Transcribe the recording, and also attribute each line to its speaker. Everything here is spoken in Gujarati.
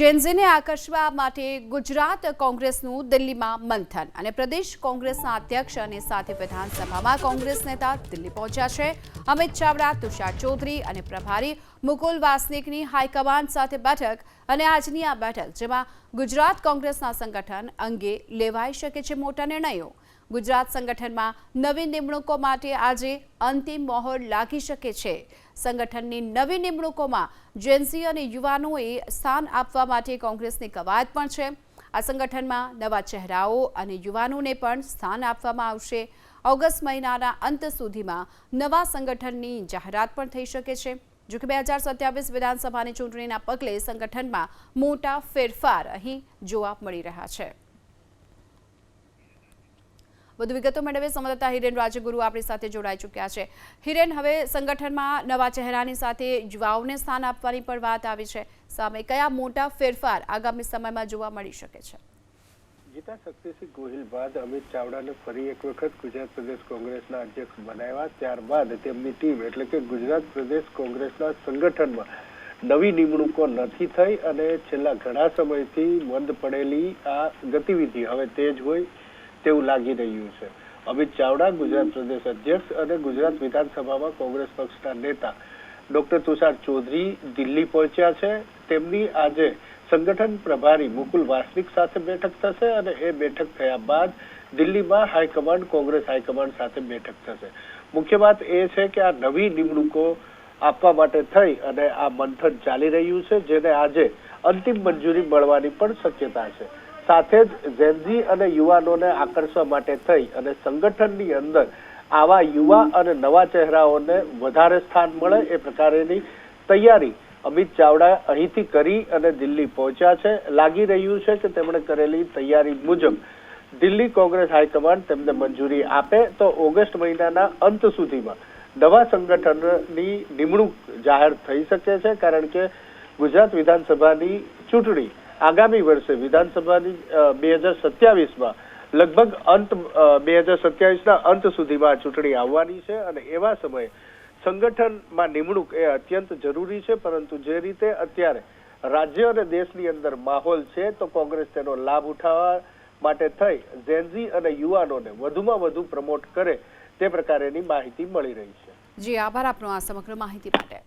Speaker 1: જેનઝીને આકર્ષવા માટે ગુજરાત કોંગ્રેસનું દિલ્હીમાં મંથન અને પ્રદેશ કોંગ્રેસના અધ્યક્ષ અને સાથે વિધાનસભામાં કોંગ્રેસ નેતા દિલ્હી પહોંચ્યા છે। અમિત ચાવડા, તુષાર ચૌધરી અને પ્રભારી મુકુલ વાસનિકની હાઈકમાન્ડ સાથે બેઠક અને આજની આ બેઠક જેમાં ગુજરાત કોંગ્રેસના સંગઠન અંગે લેવાઈ શકે છે મોટા નિર્ણયો। ગુજરાત સંગઠનમાં નવી નિમણૂકો માટે આજે અંતિમ મોહર લાગી શકે છે। સંગઠનની નવી નિમણૂકોમાં જેનઝી અને યુવાનોએ સ્થાન આપવા માટે કોંગ્રેસની કવાયત પણ છે। આ સંગઠનમાં નવા ચહેરાઓ અને યુવાનોને પણ સ્થાન આપવામાં આવશે। ઓગસ્ટ મહિનાના અંત સુધીમાં નવા સંગઠનની જાહેરાત પણ થઈ શકે છે। જો કે 2027 વિધાનસભાની ચૂંટણીના પગલે સંગઠનમાં મોટા ફેરફાર અહીં જોવા મળી રહ્યા છે। વધુ વિગતો મેળવે સંવાદદાતા હિરેન રાજગુરુ આપણી સાથે જોડાઈ ચૂક્યા છે। હિરેન, હવે સંગઠનમાં નવા ચહેરાની સાથે યુવાઓને સ્થાન આપવાની પણ વાત આવી છે। સામે કયા મોટા ફેરફાર આગામી સમયમાં જોવા મળી શકે છે?
Speaker 2: ગીતા શક્તિસિંહ ગોહિલ બાદ અમિત ચાવડાને ફરી એક વખત ગુજરાત પ્રદેશ કોંગ્રેસના અધ્યક્ષ બનાવ્યા, ત્યારબાદ તેમની ટીમ એટલે કે ગુજરાત પ્રદેશ કોંગ્રેસના સંગઠનમાં નવી નિમણૂકો નથી થઈ અને છેલ્લા ઘણા સમયથી બંધ પડેલી આ ગતિવિધિ હવે તેજ હોય તેવું લાગી રહ્યું છે। અમિત ચાવડા ગુજરાત પ્રદેશ અધ્યક્ષ અને ગુજરાત વિધાનસભામાં કોંગ્રેસ પક્ષના નેતા ડોક્ટર તુષાર ચૌધરી દિલ્હી પહોંચ્યા છે। તેમની આજે સંગઠન પ્રભારી મુકુલ વાસનિક સાથે બેઠક થશે અને એ બેઠક થયા બાદ દિલ્હીમાં હાઈકમાન્ડ કોંગ્રેસ હાઈકમાન્ડ સાથે બેઠક થશે। મુખ્ય વાત એ છે કે આ નવી નિમણૂકો આપવા માટે થઈ અને આ મંથન ચાલી રહ્યું છે, જેને આજે અંતિમ મંજૂરી મળવાની પણ શક્યતા છે। સાથે જ જેનઝી અને યુવાનોને આકર્ષવા માટે થઈ અને સંગઠનની અંદર આવા યુવા અને નવા ચહેરાઓને વધારે સ્થાન મળે એ પ્રકારેની તૈયારી અમિત ચાવડા અહીંથી કરી અને દિલ્હી પહોંચ્યા છે। લાગી રહ્યું છે કે તેમણે કરેલી તૈયારી મુજબ દિલ્હી કોંગ્રેસ હાઈકમાન્ડ તેમને મંજૂરી આપે તો ઓગસ્ટ મહિનાના અંત સુધીમાં નવા સંગઠનની નિમણૂક જાહેર થઈ શકે છે, કારણ કે ગુજરાત વિધાનસભાની ચૂંટણી આગામી વર્ષે વિધાનસભાની 2027માં લગભગ 2027ના અંત સુધીમાં ચૂંટણી આવવાની છે અને એવા સમયે સંગઠનમાં નિમણૂક એ અત્યંત જરૂરી છે। પરંતુ જે રીતે અત્યારે રાજ્ય અને દેશની અંદર માહોલ છે તો કોંગ્રેસ તેનો લાભ ઉઠાવવા માટે થઈ જેનઝી અને યુવાનોને વધુમાં વધુ પ્રમોટ કરે તે પ્રકારેની માહિતી મળી રહી છે।
Speaker 1: જી, આભાર આપનો આ સમગ્ર માહિતી માટે।